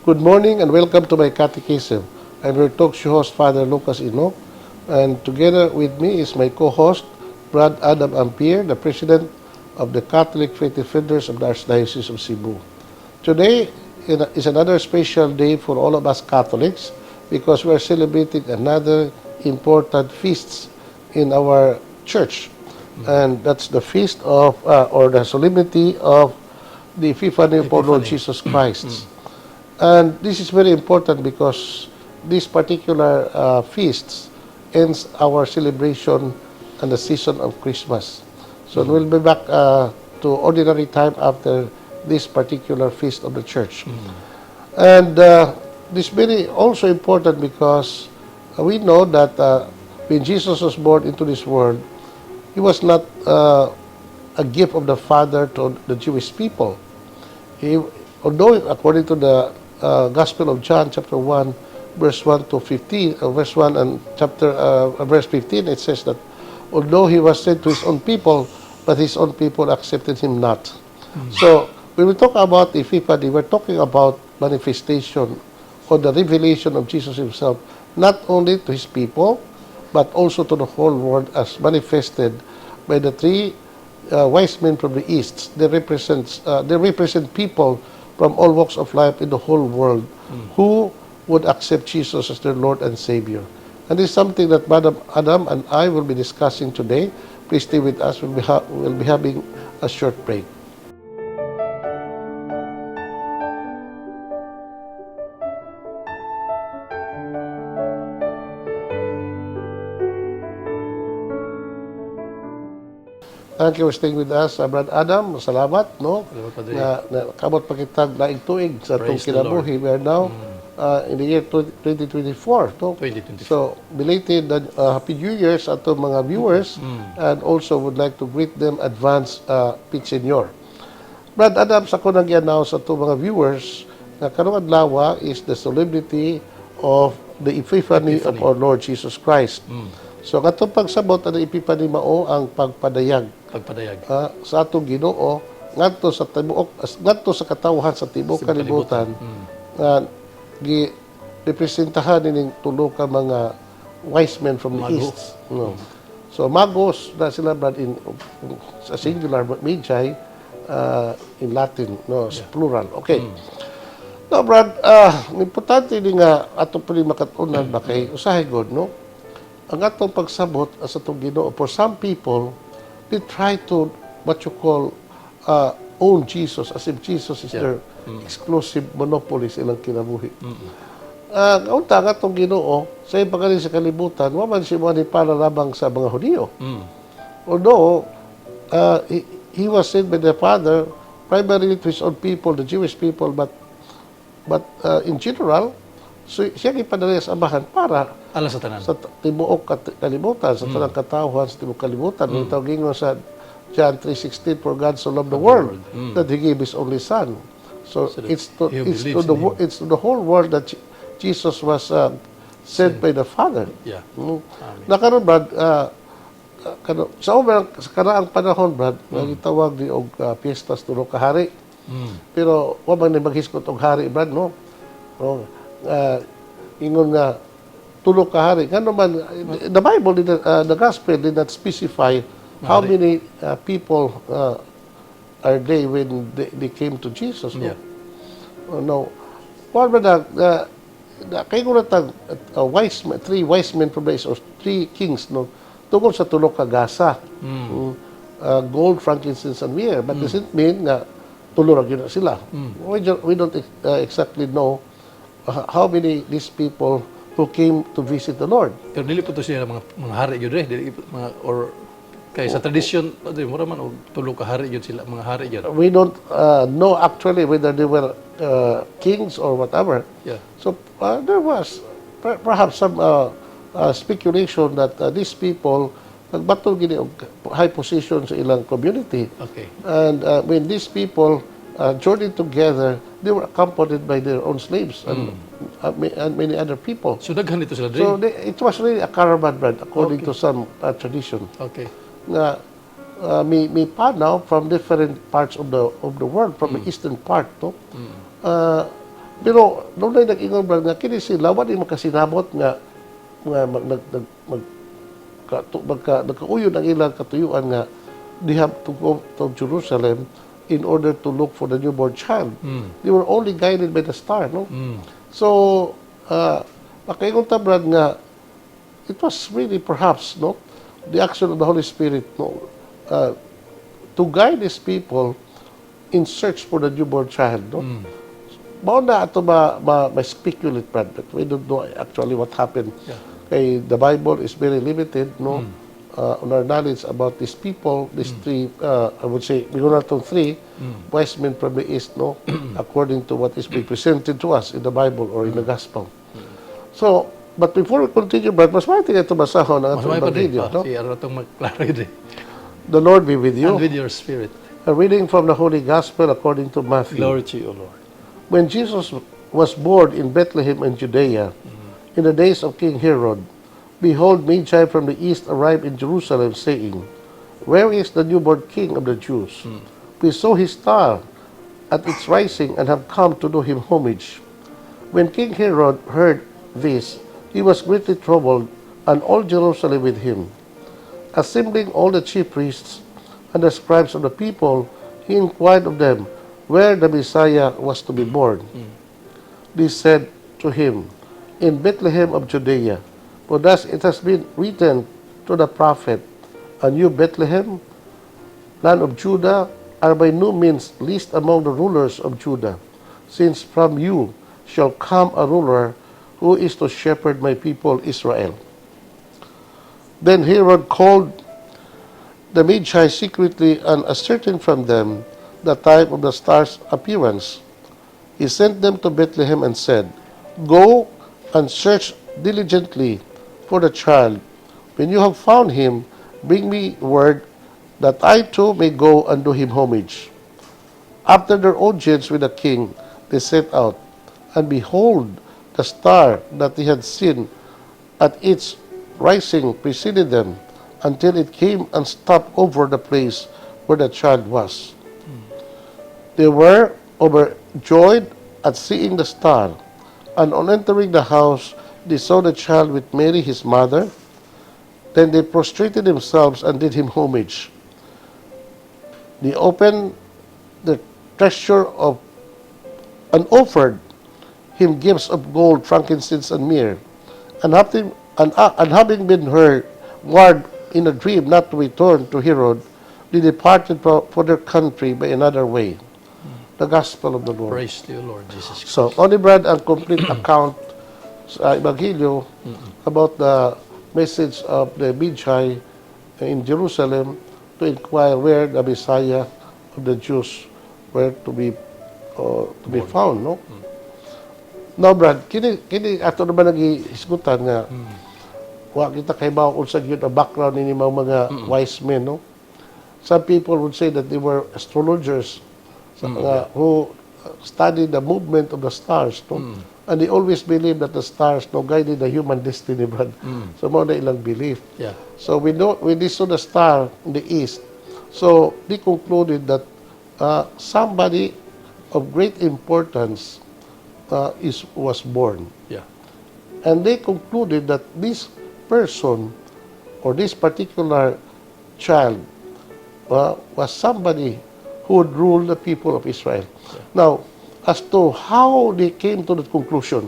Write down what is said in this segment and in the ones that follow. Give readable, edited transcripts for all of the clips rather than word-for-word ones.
Good morning and welcome to My Catechism. I'm your talk show host, Father Lucas Inoc, and together with me is my co-host, Brad Adam Ampere, the President of the Catholic Faith Defenders of the Archdiocese of Cebu. Today is another special day for all of us Catholics because we are celebrating another important feast in our church, and that's the feast of, or the solemnity of the Epiphany of our Lord Jesus Christ. And this is very important because this particular feast ends our celebration and the season of Christmas. So we'll be back to ordinary time after this particular feast of the church. And this is very also important because we know that when Jesus was born into this world, he was not a gift of the Father to the Jewish people. Although according to the Gospel of John, chapter 1, verse 1 to 15, verse 1 and verse 15, it says that although he was sent to his own people, but his own people accepted him not. So when we talk about Epiphany, we're talking about manifestation or the revelation of Jesus himself, not only to his people, but also to the whole world as manifested by the three wise men from the East. They represent people from all walks of life in the whole world who would accept Jesus as their Lord and Savior. And this is something that Madam Adam and I will be discussing today. Please stay with us. We'll be having a short break. Thank you for staying with us, Brad Adam. Salamat, no? Salamat, Padre. Na kamot pakitag laing tuig sa itong Praise the kinabuhi. We are now in the year 2024, no? 2024. So, belated Happy New Year sa atong mga viewers and also would like to greet them advance Pit Senior. Brad Adam, sa ko nag-announce sa itong mga viewers na karong adlaw is the solemnity of the Epiphany of our Lord Jesus Christ. So, katong pagsabot ang Epiphany mao ang pagpadayag sa atong Ginoo ngadto sa katawhan sa tibuok kalibutan gi representahan ning tulo ka mga wise men from the East, no. So magos na sila, Brad, in sa singular, but magi in Latin, no, plural. Okay. Now, Brad, importante ni nga ato pa rin makatunan ba kay usahay God, no? Ang atong pagsabot sa atong Ginoo, for some people, they try to, what you call, own Jesus, as if Jesus is their exclusive monopoly sa ilang kinabuhi. Kaunta nga itong Ginoo, sa ipagaling sa kalibutan, waman siya mo ni para lamang sa mga Hudiyo. Although, he was sent by the Father, primarily to his own people, the Jewish people, but in general, so siya ipadala sa amahan para alang sa tanan. Sa tibuok kalibutan, sa tanang katawhan sa tibuok kalibutan. Yung tawagin mo sa John 3:16, for God so loved the world that He gave His only Son. So it's to the whole world that Jesus was sent by the Father. Yeah. Nakaroon, Brad, sa karaang panahon, Brad, nagitawag ni og fiestas tulo ka hari. Pero wa man ni maghiskot og hari, Brad, no? Ingon nga tulo ka hari. Ngano man, the Bible, the Gospel did not specify how many people are they when they came to Jesus. No? Yeah. No. What ba kay ko natag three wise men from the East, or three kings, no? Tungkol sa tulo ka gasa. Gold, frankincense, and myrrh. But does it mean na tulo ra gyud sila? We don't exactly know how many these people who came to visit the Lord. Pero dili po to siya mga hari gyud dili mga or kay sa tradition mura man og tulo ka hari gyud sila, mga hari gyud. We don't know actually whether they were kings or whatever. Yeah. So there was perhaps some speculation that these people nagbatol gini og high position sa ilang community. Okay. And when these people journeyed together, they were accompanied by their own slaves and many other people. So daghan ito sila So it was really a caravan, Brad, according to some tradition. Okay. Na may panaw from different parts of the world, from the eastern part, no? Pero doon na nag-ingon brad nga kini sila wala makasinabot nga nagkauyon ang ilang katuyuan nga they have to go to Jerusalem in order to look for the newborn child. They were only guided by the star, no? So, makaingon ta brad nga it was really perhaps no the action of the Holy Spirit no to guide these people in search for the newborn child, no? Mao na ato ma-speculate brad that we don't know actually what happened. Kay the Bible is very limited no on our knowledge about these people, these three I would say we na itong three wise men from the east no according to what is being presented to us in the Bible or in the gospel. So but before we continue brad mas mabuti ito basahon ang Mas may atong pa rin. video no. Si Aro itong magklaro yun. The Lord be with you. And with your spirit. A reading from the Holy Gospel according to Matthew. Glory to you, O Lord. When Jesus was born in Bethlehem in Judea, in the days of King Herod, behold, Magi from the east arrived in Jerusalem, saying, Where is the newborn King of the Jews? We saw his star at its rising and have come to do him homage. When King Herod heard this, he was greatly troubled, and all Jerusalem with him. Assembling all the chief priests and the scribes of the people, he inquired of them where the Messiah was to be born. They said to him, In Bethlehem of Judea, for thus it has been written to the prophet, And you, Bethlehem, land of Judah, are by no means least among the rulers of Judah, since from you shall come a ruler who is to shepherd my people Israel. Then Herod called the Magi secretly and ascertained from them the time of the star's appearance. He sent them to Bethlehem and said, Go and search diligently for the child. When you have found him, bring me word that I too may go and do him homage. After their audience with the king, they set out, and behold, the star that they had seen at its rising preceded them until it came and stopped over the place where the child was. They were overjoyed at seeing the star, and on entering the house, they saw the child with Mary his mother. Then they prostrated themselves and did him homage. They opened the treasure of and offered him gifts of gold, frankincense, and myrrh. And having been warned in a dream not to return to Herod, they departed for their country by another way. The Gospel of the Lord. Praise to you, Lord Jesus Christ. So, only brad ang complete account sa Ebanghelyo about the message of the Magi in Jerusalem to inquire where the Messiah of the Jews were to be found, no? Now, brad, kini ato naman nag-isgutan nga wa kita kay bao unsa gyud ang background ni mga wise men, no? Some people would say that they were astrologers who studied the movement of the stars, no? And they always believe that the stars no guided the human destiny, brad. So mo na ilang belief. Yeah. So when they saw the star in the east, so they concluded that somebody of great importance was born. Yeah. And they concluded that this person or this particular child was somebody who would rule the people of Israel. Yeah. Now, as to how they came to that conclusion,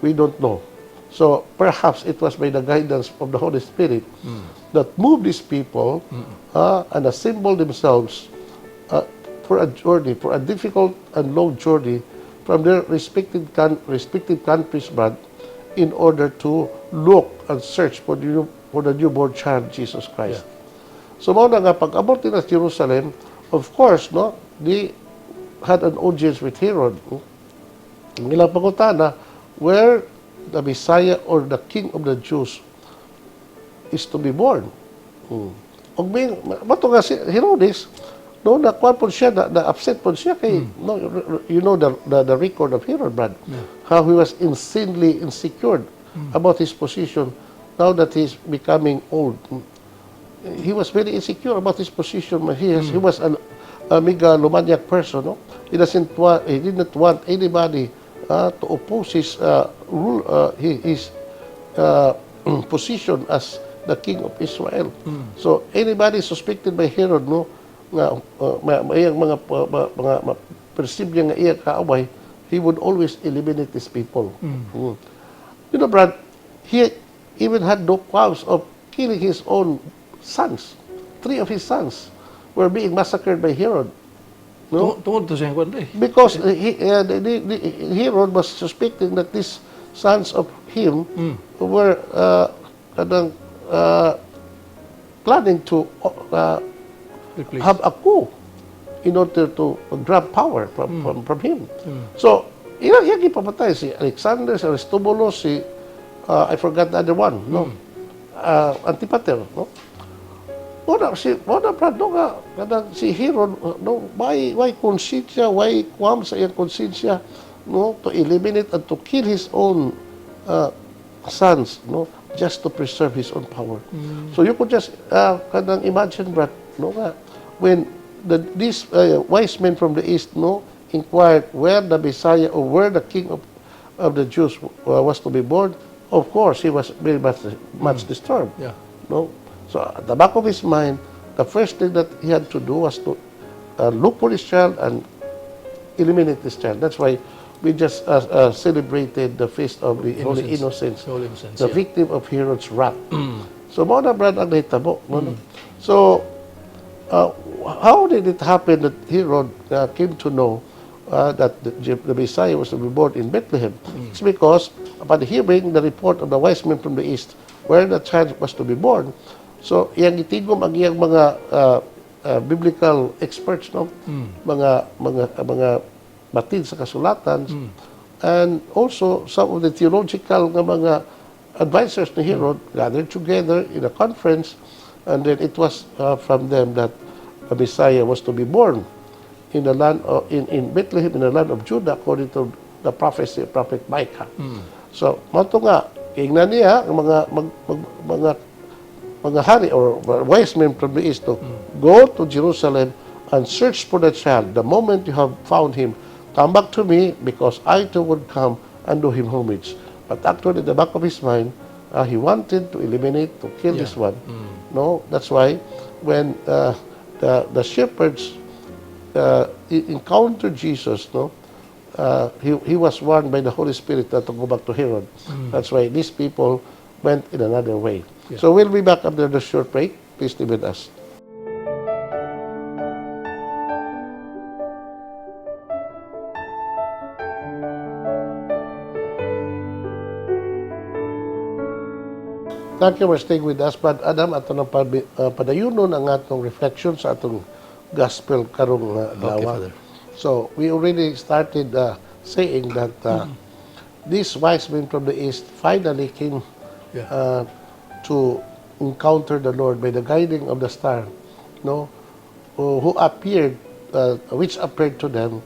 we don't know. So perhaps it was by the guidance of the Holy Spirit that moved these people and assembled themselves for a journey, for a difficult and long journey from their respective countries, brad, in order to look and search for the newborn child, Jesus Christ. Yeah. So mao na nga pag-abot nila sa Jerusalem, of course, no, they had an audience with Herod. Ang ilang pangutana, where the Messiah or the King of the Jews is to be born. Og mato nga si Herodes, no, nakuha po siya, na-upset po siya kay, no, you know the record of Herod, brad. Yeah. How he was insanely insecure about his position now that he's becoming old. He was very insecure about his position. He was a megalomaniac person, no? He did not want anybody to oppose his his position as the king of Israel. So anybody suspected by Herod, no, nga iyang mga perceive niya nga iya kaaway, he would always eliminate these people. You know, Brad, he even had no qualms of killing his own sons. 3 of his sons were being massacred by Herod. No? Tungod to siyang kwan, Because Herod was suspecting that these sons of him were planning to have a coup in order to grab power from him. So, ilang ipapatay si Alexander, si Aristobulus, si I forgot the other one, no? Antipater, no? Wala Brad, no nga, kadang si Herod, no, why konsensya, why kwam sa iyang konsensya, no, to eliminate and to kill his own sons, no, just to preserve his own power. So you could just kadang imagine, Brad, no nga, when these wise men from the east, no, inquired where the Messiah or where the king of the Jews was to be born, of course he was very much disturbed. Yeah. No? So at the back of his mind, the first thing that he had to do was to look for this child and eliminate this child. That's why we just celebrated the feast of the Holy Innocents, the victim of Herod's wrath. So mo na, Brad, ang nahitabo. So how did it happen that Herod came to know that the Messiah was to be born in Bethlehem? It's because upon hearing the report of the wise men from the east where the child was to be born, so iyang itigom ang iyang mga biblical experts, no, mga batid sa kasulatan, and also some of the theological nga mga advisors ni Herod gathered together in a conference, and then it was from them that a Messiah was to be born in the land of, in Bethlehem, in the land of Judah, according to the prophecy of Prophet Micah. So, mato nga, ingnan niya ang mga hari or wise men from the east to go to Jerusalem and search for the child. The moment you have found him, come back to me, because I too would come and do him homage. But actually, at the back of his mind, he wanted to eliminate, to kill this one. No, that's why when the shepherds encountered Jesus, no, he was warned by the Holy Spirit not to go back to Herod. That's why these people went in another way. So we'll be back after the short break. Please stay with us. Thank you for staying with us, Brad Adam. Ato nang padayunon ang atong reflection sa atong gospel karong lawa. So we already started saying that these wise men from the east finally came to encounter the Lord by the guiding of the star, no, who appeared, which appeared to them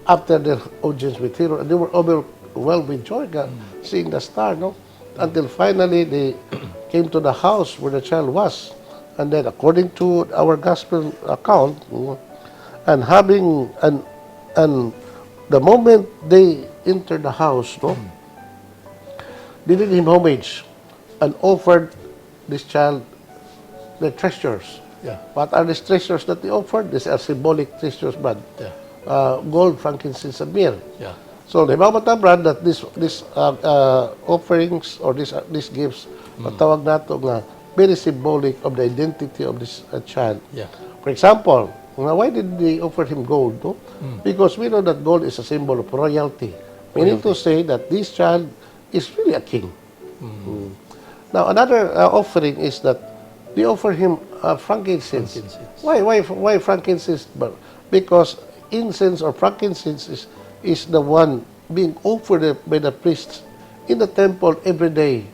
after their audience with Herod, and they were overwhelmed with joy seeing the star, no, until finally they came to the house where the child was, and then according to our gospel account, and the moment they entered the house, no, they did him homage and offered this child the treasures. What are these treasures that they offered? These are symbolic treasures, Brad. Gold, frankincense, and myrrh. So, di ba Brad, that this offerings or these gifts, matawag nato nga very symbolic of the identity of this child. For example, why did they offer him gold? No? Because we know that gold is a symbol of royalty. Meaning to say that this child is really a king. Now, another offering is that they offer him frankincense. Why frankincense? Because incense or frankincense is the one being offered by the priests in the temple every day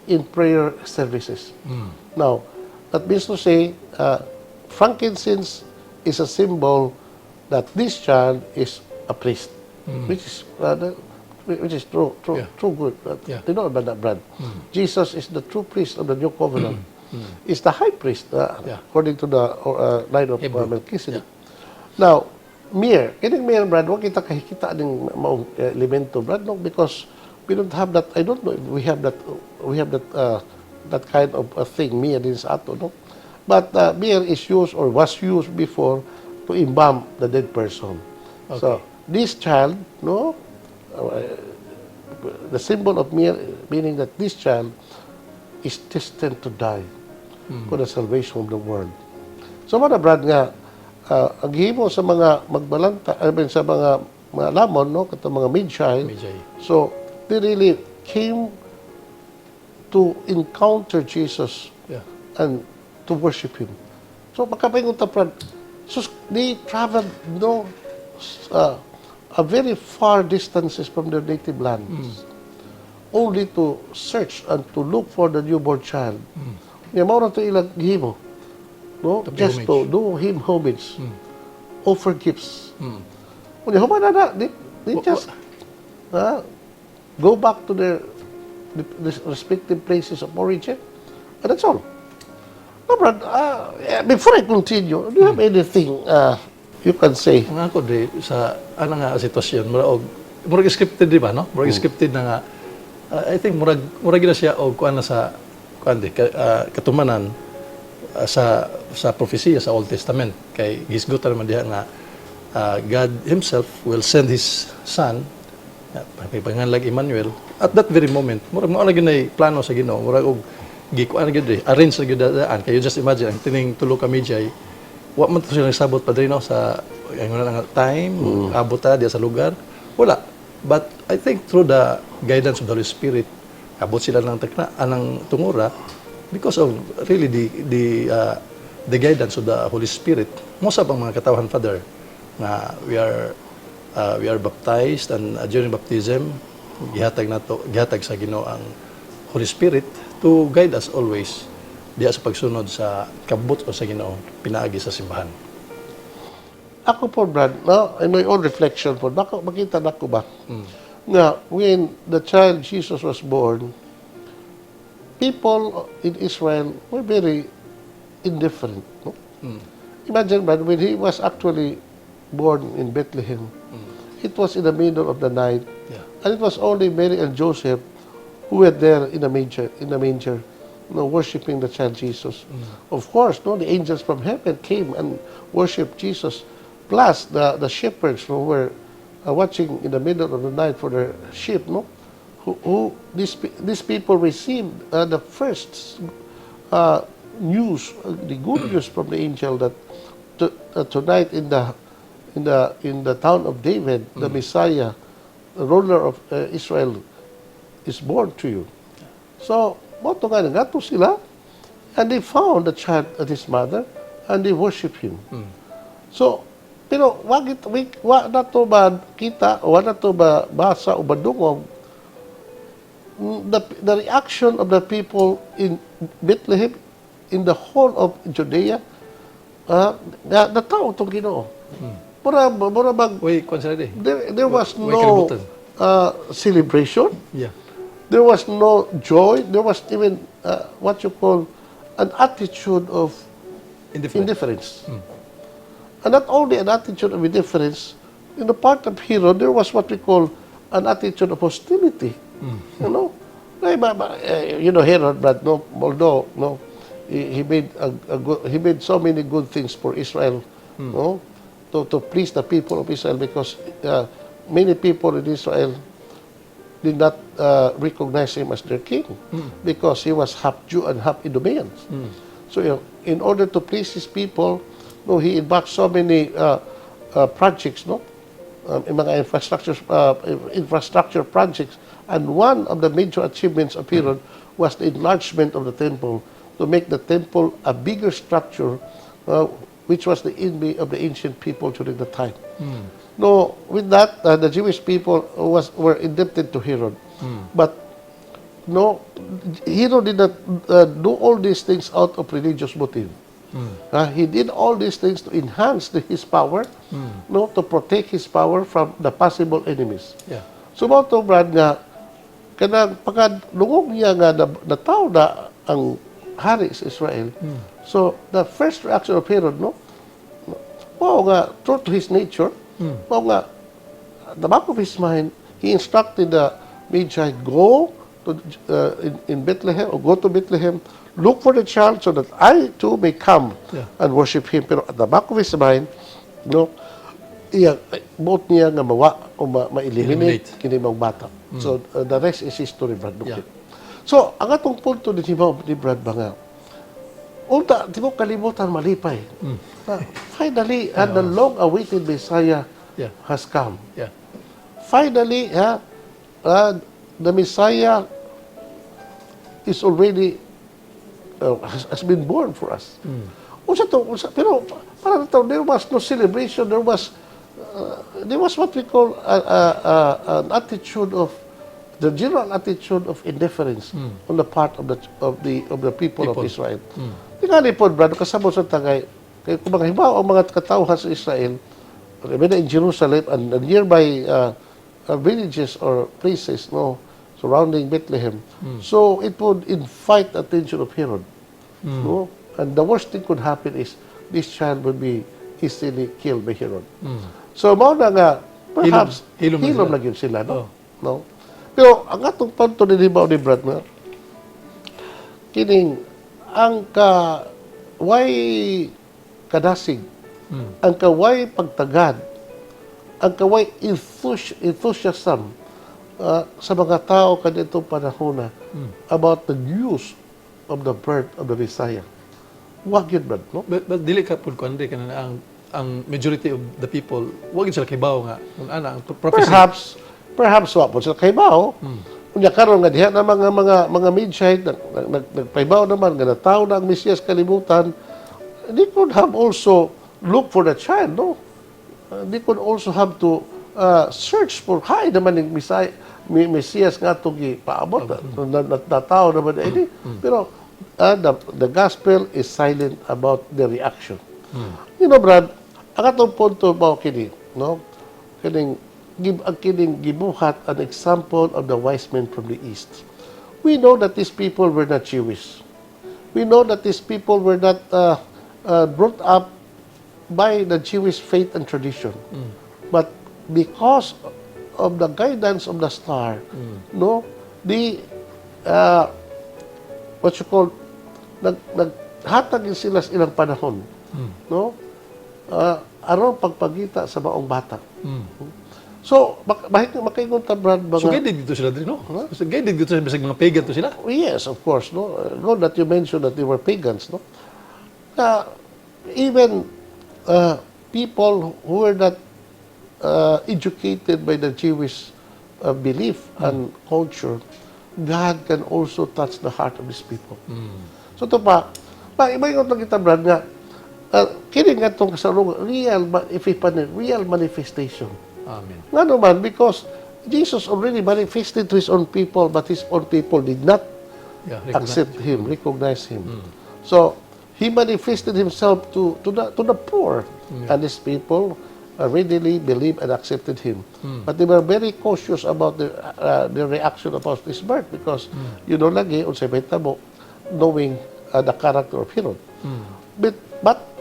in prayer services. Now, that means to say, frankincense is a symbol that this child is a priest, which is true good. You know about that, Brad. Jesus is the true priest of the new covenant. Is the high priest according to the line of Melchizedek. Now, Mere. Kining mere, Brad, wag kita kahikita ng maong elemento, Brad, no? Because we don't have that, I don't know if we have that, that kind of a thing, mere din sa ato, no? But mere is used or was used before to embalm the dead person. Okay. So, this child, no, the symbol of mere, meaning that this child is destined to die for the salvation of the world. So, mga Brad nga, ang himo sa mga magbalanta, I mean, sa mga lamon, no, katong mga magi. So, they really came to encounter Jesus Yeah. and to worship Him. So, makapaingon ta, Brad, so they traveled, no, a very far distances from their native lands, only to search and to look for the newborn child. Nga mao ra to ilang himo, no, To pay just homage. to do Him homage, offer gifts. Unya human na, they just go back to their respective places of origin, and that's all. No, Brad, before I continue, do you have anything you can say? Ang ako di sa ana nga sitwasyon murag scripted di ba no? Murag scripted na nga I think murag gina siya og kuan na sa kuan di katumanan sa prophecy sa Old Testament kay gisgutan man diha nga God himself will send his son pangalan Emmanuel at that very moment murag mao na ginay plano sa Ginoo murag og gikuan gyud arrange sa gyud daan kay you just imagine ang tining tulo ka Magi wa man to sila sabot pa diri no sa ang nga time abot ta diya sa lugar wala but I think through the guidance of the Holy Spirit abot sila ng anang tungura because of really the guidance of the Holy Spirit mo sa mga katawhan Father na we are baptized and during baptism gihatag sa Ginoo ang Holy Spirit to guide us always diya sa pagsunod sa kabut o sa Ginoo pinaagi sa simbahan. Ako po, Brad, no, in my own reflection po, makita na ko ba, na when the child Jesus was born, people in Israel were very indifferent. No? Imagine, Brad, when he was actually born in Bethlehem, it was in the middle of the night, and it was only Mary and Joseph who were there in the manger, worshiping the child Jesus. Of course, no, the angels from heaven came and worshipped Jesus. Plus, the shepherds who were watching in the middle of the night for their sheep, no, these people received the first news, the good news from the angel that tonight in the town of David, the Messiah, the ruler of Israel, is born to you. So, moto nga ngato sila, and they found the child and his mother, and they worship him. So, pero wa na to ba kita, wa na to ba basa o badungog, the reaction of the people in Bethlehem, in the whole of Judea, nataw itong Ginoo. Mura bag, Wait, consider there was Way no kalibutan. celebration. Yeah. There was no joy. There was even what you call an attitude of indifference. And not only an attitude of indifference, in the part of Herod, there was what we call an attitude of hostility. You know? You know, Herod, but no, although no, he made so many good things for Israel, no, to please the people of Israel, because many people in Israel did not recognize him as their king, because he was half Jew and half Idumean. So, you know, in order to please his people, no, he embarked so many projects, no, mga infrastructure projects, and one of the major achievements of Herod was the enlargement of the temple, to make the temple a bigger structure, which was the envy of the ancient people during the time. No, with that, the Jewish people were indebted to Herod. But no, Herod did not do all these things out of religious motive. He did all these things to enhance his power, no, to protect his power from the possible enemies. Yeah. So, mga to, Brad, nga, kanang pagkadungog niya nga na tao na ang hari sa Israel. So, the first reaction of Herod, no, mao nga, true to his nature, mao nga, at the back of his mind, he instructed the Magi, go to, in Bethlehem, or go to Bethlehem, look for the child so that I too may come and worship him. Pero at the back of his mind, buot niya nga mawa o ma-eliminate kini mga bata. So, the rest is history, Brad. Okay. So, ang atong punto ni Brad ba nga, unta, di mo kalimutan malipay. Finally, the long-awaited Messiah has come. Finally, the Messiah is already, has been born for us. Pero para there was no celebration, there was what we call an attitude of, the general attitude of indifference on the part of the people of Israel. Tingali po, brad, kasama sa tagay, kaya kung mga hibaw ang mga katauhan sa Israel, in Jerusalem and nearby villages or places surrounding Bethlehem, so it would invite attention of Herod. And the worst thing could happen is this child would be easily killed by Herod. So, mao na nga, perhaps, hilom na yun sila, no? Pero, ang atong panto ni Brad na, kining, ang way kadasig, ang way pagtagad, ang way enthusiasm sa mga tao kanitong panahon about the news of the birth of the Messiah. Wag yun, Brad, no? But dili ka po kundi kanina ang majority of the people wag sila kaybaw nga kung ana ang prophecy. Perhaps wa po sila kaybaw. Unya karon nga diha na mga Magi nagpaybaw naman nga nataw na ang Mesiyas kalibutan. They could have also look for the child, no? They could also have to search for hay naman ng Mesiyas nga ito gipaabot. Nataw naman ini. Pero the gospel is silent about the reaction. Brad, ang atong punto ba kini, no? Kining gibuhat an example of the wise men from the east. We know that these people were not Jewish. We know that these people were not brought up by the Jewish faith and tradition. But because of the guidance of the star, what you call, naghatag sila sa ilang panahon, aron pagpagita sa maong bata. So, makaingon ta, Brad, ba so guided dito sila din, no? So guided dito sila, bisag mga pagan to sila? Yes, of course, no? Good that you mentioned that they were pagans, no? Even people who were not educated by the Jewish belief and culture, God can also touch the heart of these people. So ito pa, iba-ingot lang kita, Brad, nga, kini nga itong kasalungan, real manifestation. Amen. Nga naman, because Jesus already manifested to His own people, but His own people did not accept Him, recognize Him. So, He manifested Himself to the poor, and His people readily believed and accepted Him. But they were very cautious about the reaction about His birth, because, lagi, unsay mahitabo, knowing the character of Herod. But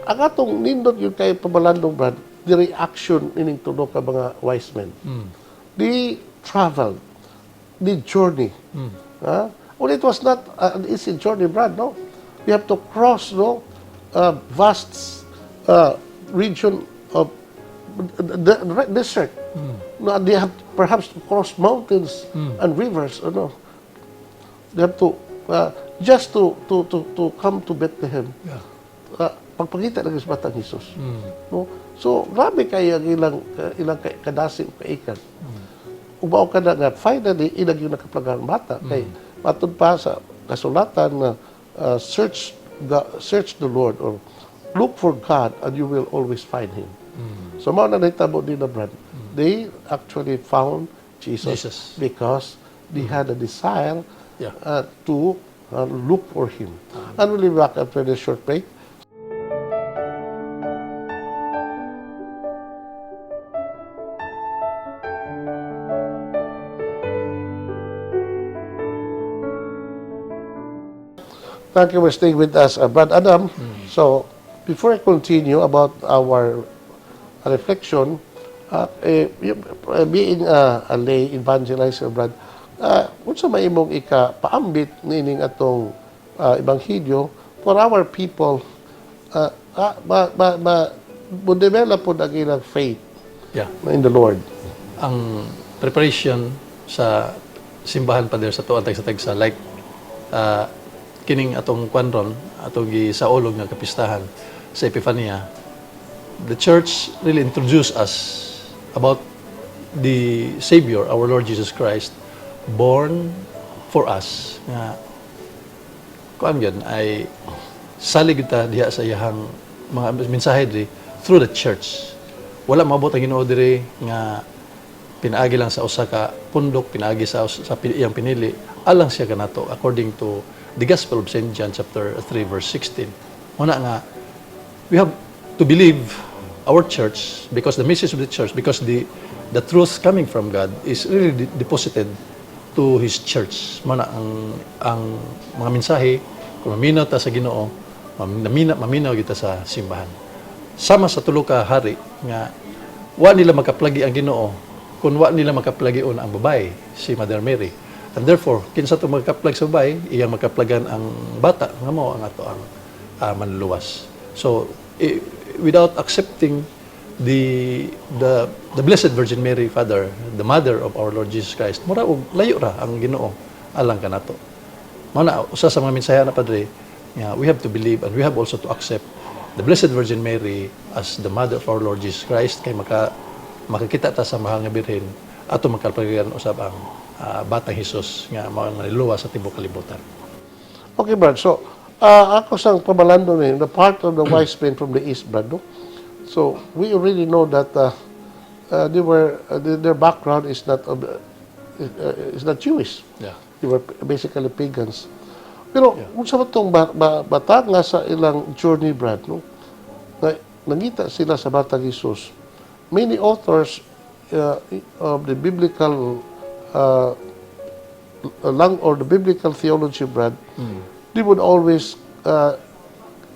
ang atong nindot yung kay pamalandong, Brad, the reaction ining tulo ka mga wise men. They traveled, the journey. Well, it was not an easy journey, Brad, no? We have to cross, vast region of the desert. They have perhaps to cross mountains and rivers, They have to just to come to Bethlehem. Pagpangita ng batang Jesus. No? So, grabe kayo ang ilang kadasig kaikan. Ubaw ka na nga, finally, ilang yung nakaplagang bata. Kay, matod pa sa kasulatan na search the Lord, or look for God and you will always find Him. So, mga nanitabo din na, Brad, they actually found Jesus. Because they had a desire to look for Him. And we'll be back after this short break. Thank you for staying with us, Brad Adam. So, before I continue about our reflection, being a lay evangelizer, Brad, unsa may imong ika-paambit nining atong ebanghelyo for our people, develop po ang ilang faith Yeah. in the Lord. Ang preparation sa simbahan pa der sa tuwan sa tagsa, like kining atong kwanron, atong gisaulog nga kapistahan sa Epifania, the church really introduced us about the Savior, our Lord Jesus Christ, born for us. Nga, kuan yun, ay salig ta diha sa iyahang mga mensahe diri through the church. Wala maabot ang Ginoo diri nga pinaagi lang sa usa ka pundok, pinaagi sa iyang pinili, alang siya kanato according to the Gospel of St. John chapter 3 verse 16. Muna nga, we have to believe our church because the message of the church, because the truth coming from God is really deposited to His church. Muna ang mga mensahe, kung maminaw ta sa Ginoo, maminaw kita sa simbahan. Sama sa tulo ka hari nga wa nila makaplagi ang Ginoo kung wa nila makaplagion ang babae, si Mother Mary. And therefore, kinsa to magkaplag sa babae, iyang makaplagan ang bata nga mao ang ato ang manluwas. So without accepting the Blessed Virgin Mary, Father, the mother of our Lord Jesus Christ, mura og layo ra ang Ginoo alang kanato. Mao na usa sa mga mensahe na padre, we have to believe and we have also to accept the Blessed Virgin Mary as the mother of our Lord Jesus Christ, kay makakita ta sa mahal nga birhen ato magkalpagayan usab ang batang Hesus nga mga niluwa sa tibuok kalibutan. Okay, Brad. So, ako sang pabalando ni the part of the wise men from the east, Brad. No? So, we already know that their background is not Jewish. Yeah. They were basically pagans. Pero kung sa itong bata nga sa ilang journey, Brad, no? Nangita sila sa batang Hesus. Many authors of the biblical the biblical theology, Brad, they would always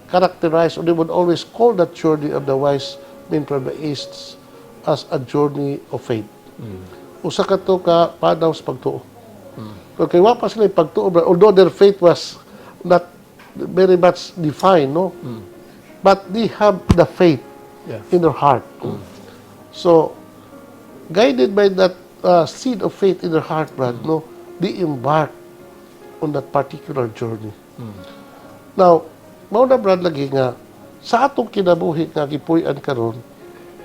characterize, or they would always call that journey of the wise men from the east as a journey of faith. Usa ka to ka padaw sa pagtuo. Okay, wa pa sila pagtuo, Brad, although their faith was not very much defined, no? But they have the faith in their heart. So, guided by that seed of faith in their heart, Brad, no, they embark on that particular journey. Now, mao na, Brad, lagi nga, sa atong kinabuhi nga gipuy-an karon,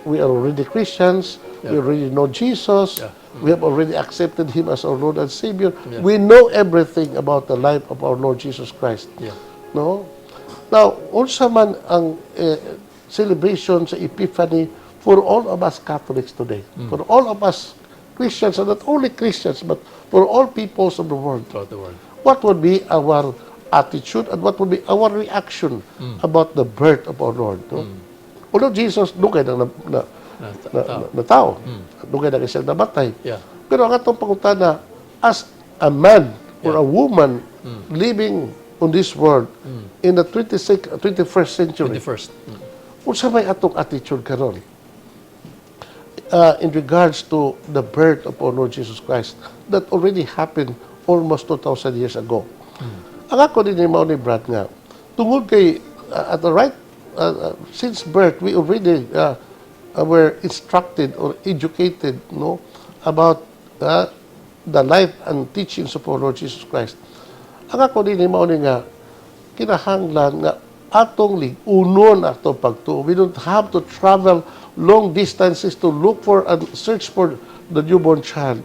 we are already Christians, we already know Jesus, we have already accepted Him as our Lord and Savior. We know everything about the life of our Lord Jesus Christ. No? Now, unsa man ang celebration sa Epiphany for all of us Catholics today, for all of us Christians, and not only Christians, but for all peoples of the world. Throughout the world. What would be our attitude and what would be our reaction about the birth of our Lord? No? Although Jesus, dugay na tao, dugay na isang namatay. Pero ang atong pangutana, as a man or a woman living on this world in the 21st century, 21st. unsa may atong attitude karon in regards to the birth of our Lord Jesus Christ that already happened almost 2,000 years ago. Ang ako din yung ni Brad nga, tungod kay at the right, since birth, we already were instructed or educated, no, about the life and teachings of our Lord Jesus Christ. Ang ako din yung nga, kinahanglan nga atong unon atong pagtuo. We don't have to travel long distances to look for and search for the newborn child.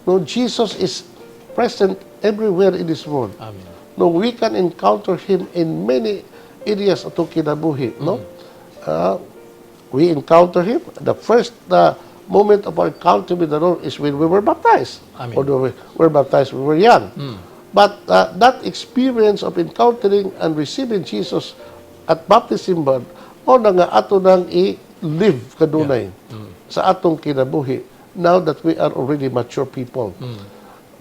No, Jesus is present everywhere in this world. Amen. No, we can encounter Him in many areas atong kinabuhi. No, we encounter Him. The first moment of our encounter with the Lord is when we were baptized. Amen. Although we were baptized, we were young. But that experience of encountering and receiving Jesus at baptism, o na nga ato nang i-live kadunay sa atong kinabuhi now that we are already mature people.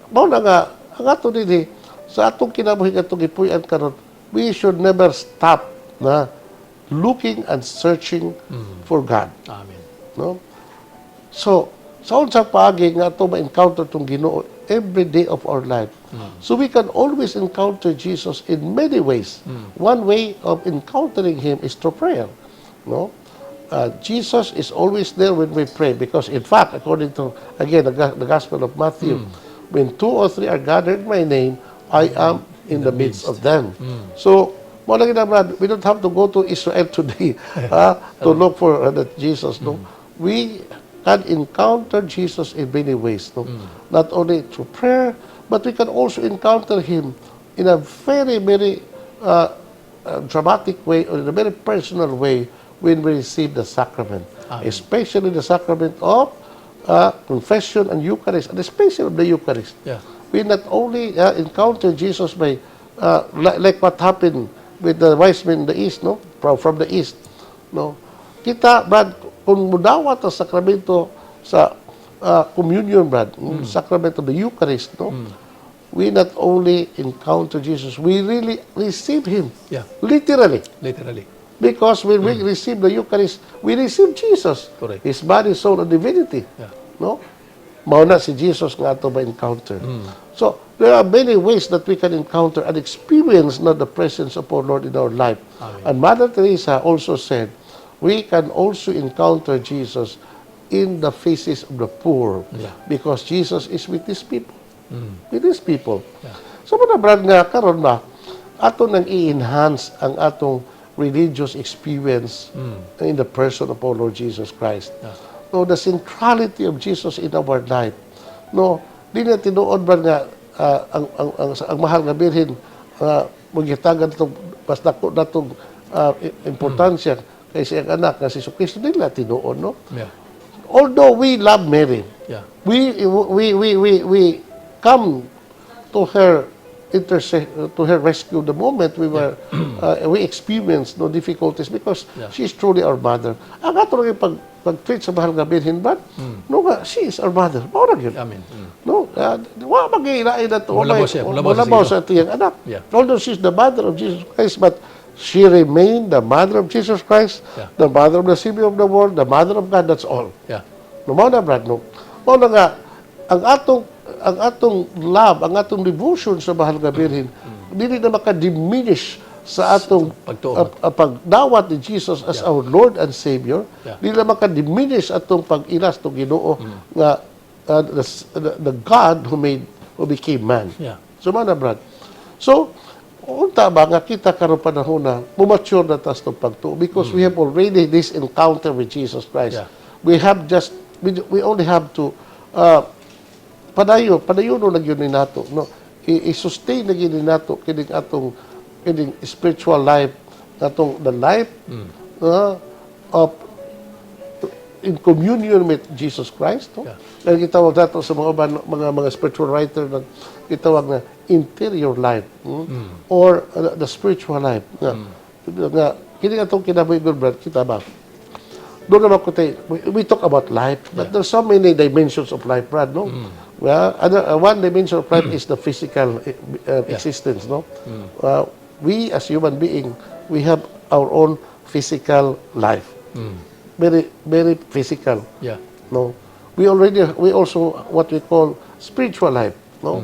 Mao na nga, ang ato din sa atong kinabuhi atong ipuy-an karon, we should never stop na looking and searching for God. Amen. no? So, sa unsang paagi nga ato ma-encounter tong Ginoo every day of our life. So we can always encounter Jesus in many ways. One way of encountering Him is through prayer. No? Jesus is always there when we pray because in fact, according to, again, the Gospel of Matthew, when 2 or 3 are gathered in my name, I am in the midst of them. So, we don't have to go to Israel today to look for that Jesus. No? We can encounter Jesus in many ways. No? Not only through prayer, but we can also encounter Him in a very, very dramatic way or in a very personal way when we receive the sacrament. Amen. Especially the sacrament of confession and Eucharist, and especially of the Eucharist. Yeah. We not only encounter Jesus by, like what happened with the wise men in the East, no? From the East. No? Kita, Brad, kung mudawat ang sakramento sa communion, Brad, sacrament of the Eucharist, no? We not only encounter Jesus, we really receive Him. Yeah. Literally. Literally. Because when we receive the Eucharist, we receive Jesus. Correct. His body, soul, and divinity. Yeah. No? Mauna si Jesus nga ito ma-encounter. So, there are many ways that we can encounter and experience not the presence of our Lord in our life. Amen. And Mother Teresa also said, we can also encounter Jesus in the faces of the poor. Yeah. Because Jesus is with His people. With His people. Yeah. So, mga brad nga, karon ba, ato nang i-enhance ang atong religious experience in the person of our Lord Jesus Christ. Yeah. No, the centrality of Jesus in our life. No, di na tinuod ba nga ang mahal nga birhen magitagan itong mas dako natong importansya kay siyang anak nga si Jesucristo nila tinuod, no? Yeah. Although we love Mary, Yeah. we come to her to her rescue the moment we were we experienced no difficulties because she's truly our mother. Ang ato lang pag-treat sa mahal nga birhen ba? No nga, she is our mother. Mao ra gyud. Amen. No, wa magilain na to. Mulabaw siya, Mulabaw sa tiyang anak. Yeah. Although she's the mother of Jesus Christ, but she remained the mother of Jesus Christ, Yeah. the mother of the Savior of the world, the mother of God. That's all. Yeah. No, mao na, Brad, no? Mao na nga, ang atong love, ang atong devotion sa mahal nga birhen, dili na maka-diminish sa atong Pagtuon. pagdawat ni Jesus as our Lord and Savior. Yeah. Dili na maka-diminish atong pag-ilas to Ginoo nga the God who became man. Yeah. So, mana, Brad. So, unta ba nga kita karon panahon na mumature na tas tong pagtuo because we have already this encounter with Jesus Christ. Yeah. We only have to padayon na gyud ni nato, no? I-sustain na gyud ni nato kining atong spiritual life, atong the life of in communion with Jesus Christ, no? Yeah. Kaya gitawag nato sa mga spiritual writer na gitawag na interior life, or the spiritual life. Nga kini atong kinabuhi, brad, kita ba? Doon naman ko tayo, we talk about life, but there's so many dimensions of life, Brad, no? Well, one dimension of life is the physical existence, no? We as human being, we have our own physical life. Very, very physical. Yeah. No? We also what we call spiritual life, no?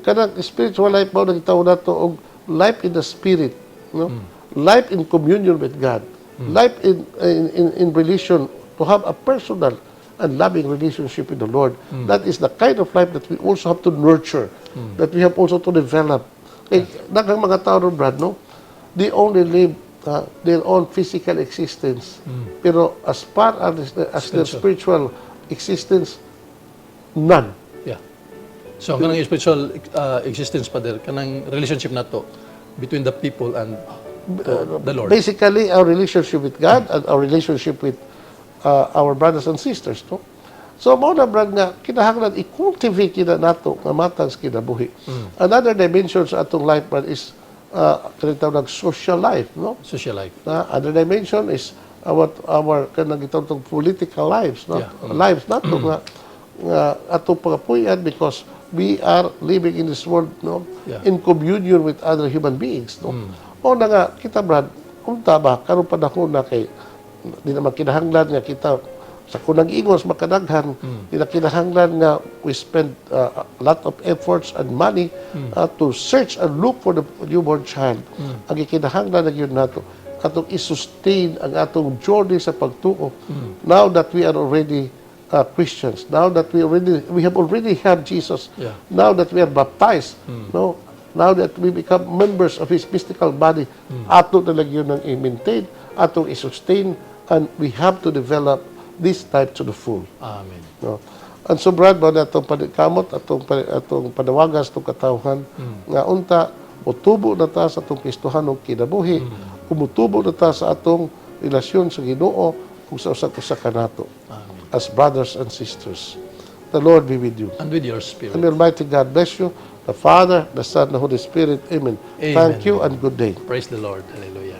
Kanang spiritual life mo nagitaw nato og life in the spirit, no? Life in communion with God. Life in relation, to have a personal and loving relationship with the Lord. That is the kind of life that we also have to nurture, that we have also to develop. Eh, daghang mga tao ron, Brad, no? They only live their own physical existence. Pero as far as their spiritual existence, none. Yeah. So, kanang spiritual existence pa der, kanang relationship nato between the people and the Lord. Basically, our relationship with God and our relationship with our brothers and sisters, no? So, mao na, Brad, nga kinahanglan i-cultivate kita nato nga matang sa kinabuhi. Another dimension sa atong life, Brad, is kinatawag social life, no? Social life. Other dimension is our kanang gitawag political lives, no? Yeah. Lives nato nga atong pagapuyan because we are living in this world, no? Yeah. In communion with other human beings, no? O na nga, kita, Brad, unta ba, karon panahon na kay, di naman kinahanglan nga kita Sa kung nag-ingos makadaghan, kinahanglan nga we spend a lot of efforts and money to search and look for the newborn child. Ang kinahanglan na yun nato atong i-sustain ang atong journey sa pagtuo. Now that we are already Christians, now that we have already had Jesus, now that we are baptized, no, now that we become members of His mystical body, ato na lang yun ang i-maintain, atong i-sustain, and we have to develop this type to the full. Amen. No? And so, Brad, ba na itong kamot, atong panawagas, itong katawhan, nga unta, mutubo na ta sa atong Kristohan ng kinabuhi, kumutubo na ta sa atong relasyon sa Ginoo, kung sa usa kanato. As brothers and sisters. The Lord be with you. And with your spirit. And the Almighty God bless you, the Father, the Son, the Holy Spirit. Amen. Amen. Thank you and good day. Praise the Lord. Hallelujah.